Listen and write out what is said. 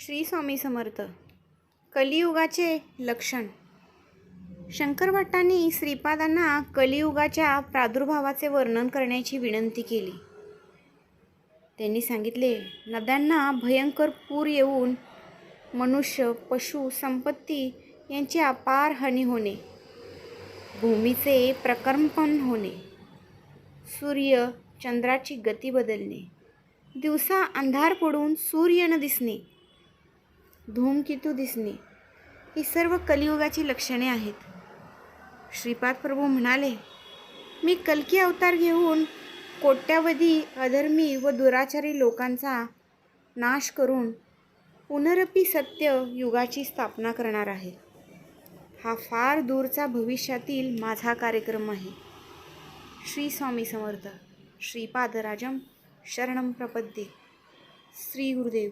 श्री स्वामी समर्थ. कलियुगाचे लक्षण. शंकर भट्टांनी श्रीपादांना कलियुगाच्या प्रादुर्भावाचे वर्णन करण्याची विनंती केली. त्यांनी सांगितले, नद्यांना भयंकर पूर येऊन मनुष्य, पशु, संपत्ती यांची अपार हानी होणे, भूमीचे प्रकंपन होणे, सूर्य चंद्राची गती बदलणे, दिवसा अंधार पडून सूर्य न दिसणे, धूमकेतू दिसणे, ही सर्व कलियुगाची लक्षणे आहेत. श्रीपाद प्रभू म्हणाले, मी कल्की अवतार घेऊन कोट्यावधी अधर्मी व दुराचारी लोकांचा नाश करून पुनरपी सत्य युगाची स्थापना करणार आहे. हा फार दूरचा भविष्यातील माझा कार्यक्रम आहे. श्री स्वामी समर्थ. श्रीपादराजम शरणम प्रपद्ये. श्री गुरुदेव.